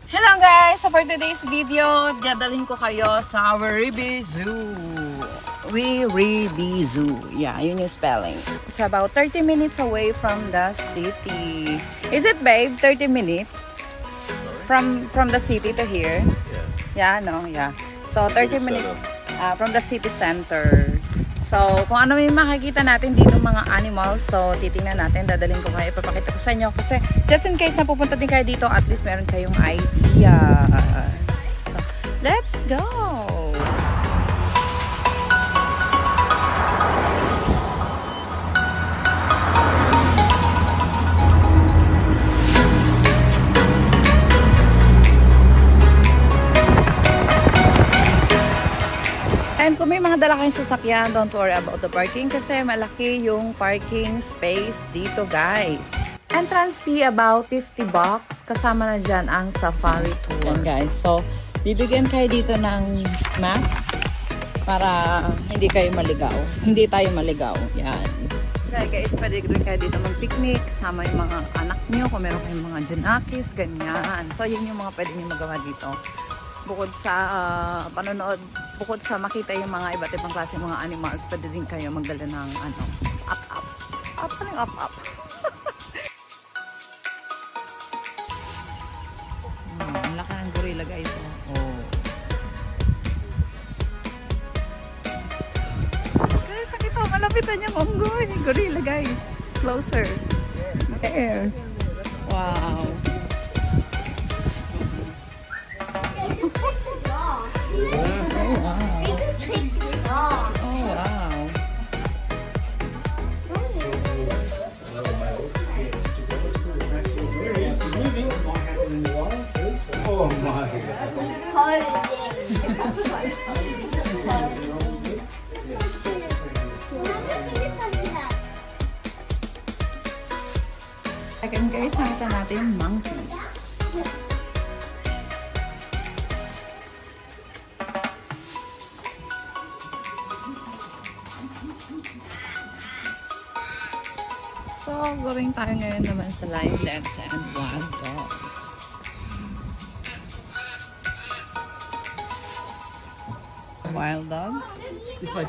Hello guys! So for today's video, dadalhin ko kayo sa Werribee Zoo. Werribee Zoo. Yeah, yun yung spelling. It's about 30 minutes away from the city. Is it, babe? 30 minutes? From the city to here? Yeah. Yeah, no? Yeah. So 30 minutes from the city center. So, kung ano may makikita natin dito mga animals, so titingnan natin, dadalhin ko kayo, ipapakita ko sa inyo kasi just in case na pupunta din kayo dito, at least meron kayong idea. So, let's go! And kung may mga dala kayong sasakyan, don't worry about the parking kasi malaki yung parking space dito, guys. Entrance fee about 50 bucks. Kasama na dyan ang safari tour. Yan, guys. So, bibigyan kayo dito ng map para hindi kayo maligaw. Hindi tayo maligaw. Yan. Kaya guys, pwede rin kayo dito mag-picnic. Sama yung mga anak nyo. Kung meron kayong mga junakis, ganyan. So, yun yung mga pwede nyo magawa dito. Bukod sa panonood, bukod sa makita yung mga iba't ibang klase mga animals, pwede din kayo magdala ng ano, up. Ang laki ng gorilla, guys. Oh. Guys, nakita ko, malapitan niya monggoy. Gorilla, guys. Closer. There. Wow. Second guys, nakita natin monkey. So, going tayo ngayon naman sa live dogs and wild dogs. Wild dogs? It's like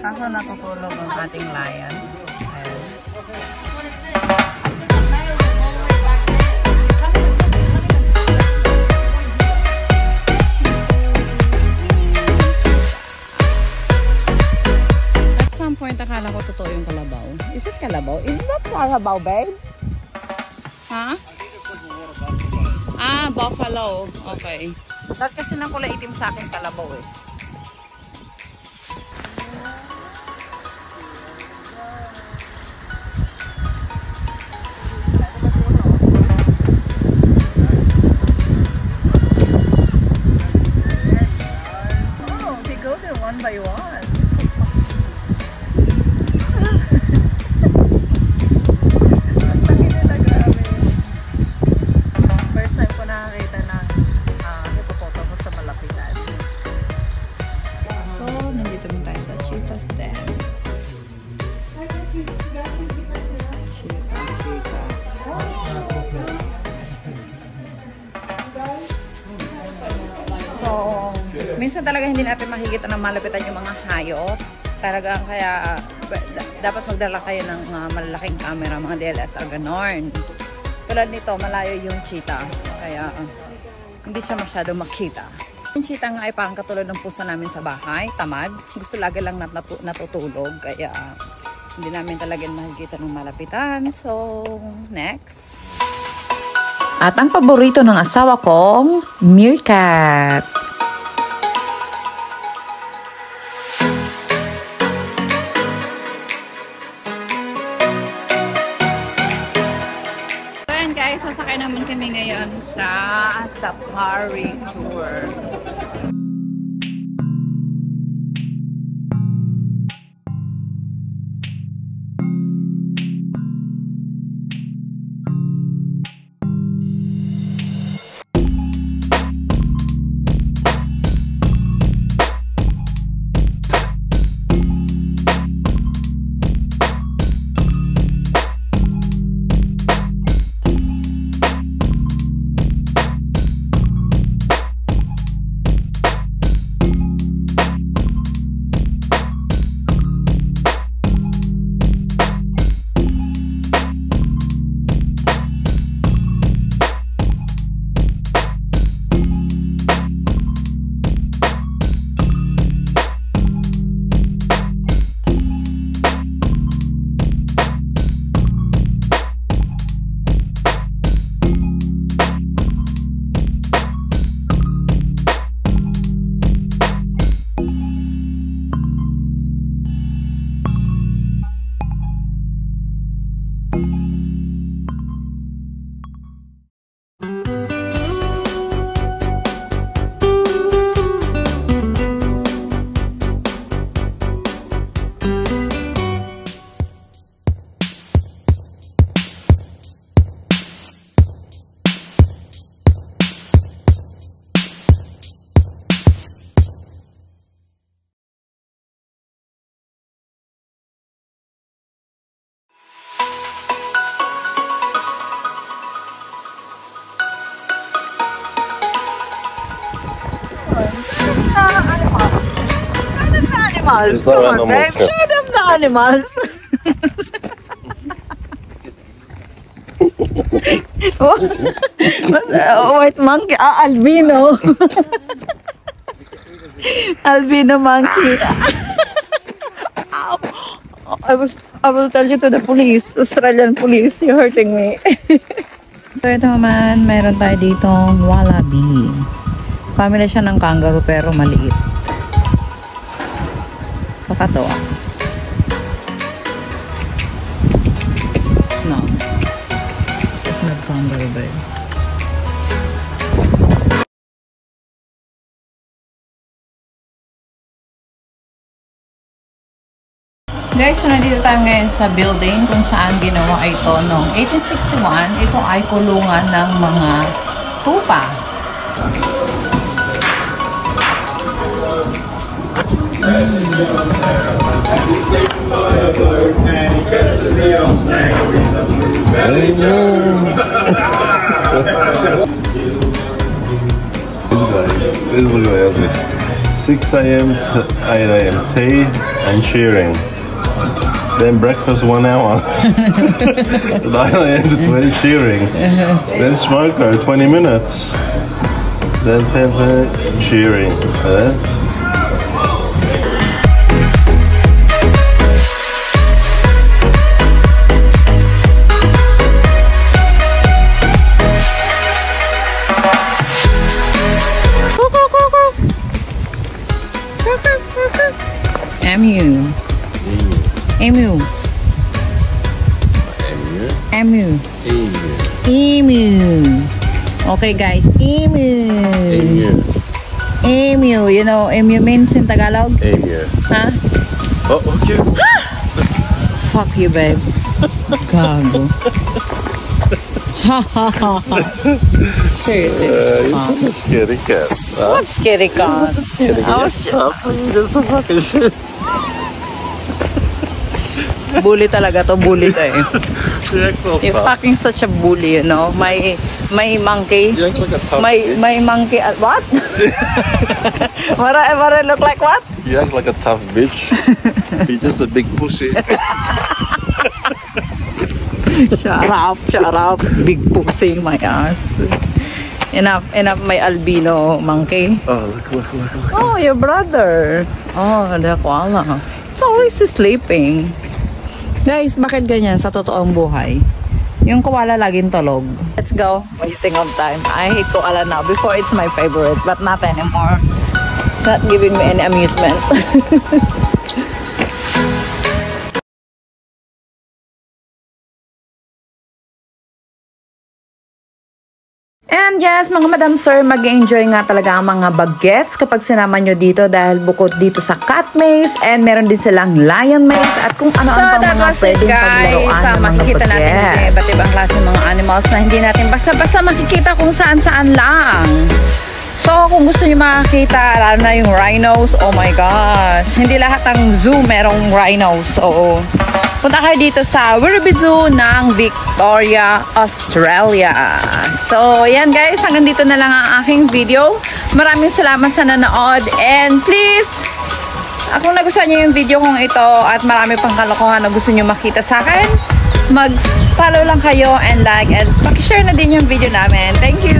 kaso natutulog ang ating lion. At some point, akala ko totoo yung kalabaw. Is it kalabaw? Is that kalabaw, babe? Ha? Ah, buffalo. Okay. Dahil kasi ng kulay itim sa akin kalabaw eh. One by one. First time ko nakakita ng hippopotamus sa malapitan. So, nandito mo tayo sa cheetah's den. Cheetah. So, minsan talaga hindi natin makikita ng malapitan yung mga hayop. Talagang kaya dapat magdala kayo ng malalaking camera, mga DSLR ganon. Tulad nito, malayo yung cheetah. Kaya hindi siya masyado makita. Yung cheetah nga ay parang katulad ng pusa namin sa bahay, tamad. Gusto lagi lang natutulog. Kaya hindi namin talaga makikita ng malapitan. So, next. At ang paborito ng asawa kong meerkat. Guys, sasakay naman kami ngayon sa safari tour. animals. There's no Come on, animals babe. here. Show them the animals. White monkey. Albino. Albino monkey. Ow. I will tell you to the police. Australian police. You're hurting me. So ito naman, meron tayo ditong wallaby. Family siya ng kangaroo pero maliit. Pakatawa. Snow. Snow kangaroo ba yun? Guys, so nandito tayo ngayon sa building kung saan ginawa ito noong 1861. Ito ay kulungan ng mga tupa. This guy has this 6 a.m. to 8 a.m. tea and cheering. Then breakfast 1 hour. 9 a.m. to 20 cheering. Then smoko 20 minutes. Then 10 minutes cheering. Emu. Emu. Emu. Emu. Okay guys, emu. Emu. You know, emu means in Tagalog? Emu. Huh? Oh, okay. Fuck you, babe. Gago. Ha ha ha ha. Seriously. You're such a scaredy cat. Huh? What scaredy cat? Just a fucking shit. Bully talaga to, bully to eh. You act so You're tough. fucking such a bully, you know. My monkey. You act like a tough bitch. My monkey. What? What I look like? What? You act like a tough bitch. You're just a big pussy. Shut up. Big pussy my ass. Enough, my albino monkey. Oh, look. Oh, your brother. Oh, the koala. It's always sleeping. Guys, bakit ganyan sa totoong buhay? Yung koala laging tulog. Let's go. Wasting of time. I hate koala now. Before, it's my favorite, but not anymore. It's not giving me any amusement. And yes, mga madam sir, mag-enjoy nga talaga ang mga bagets kapag sinama nyo dito dahil bukod dito sa cat maze and meron din silang lion maze at kung ano-ano pang mga pwedeng paglaruan ng mga makikita natin bagets. iba't ibang klase ng mga animals na hindi natin basta-basta makikita kung saan-saan lang. So, kung gusto niyo makakita, lalo na yung rhinos, oh my gosh. Hindi lahat ng zoo merong rhinos. Oo. Punta kayo dito sa Werribee Zoo ng Victoria, Australia. So, yan guys. Hanggang dito na lang ang aking video. Maraming salamat sa nanood. And please, kung nagustuhan niyo yung video kong ito at marami pang kalokohan na gusto niyo makita sa akin, mag-follow lang kayo and like and pakishare na din yung video namin. Thank you!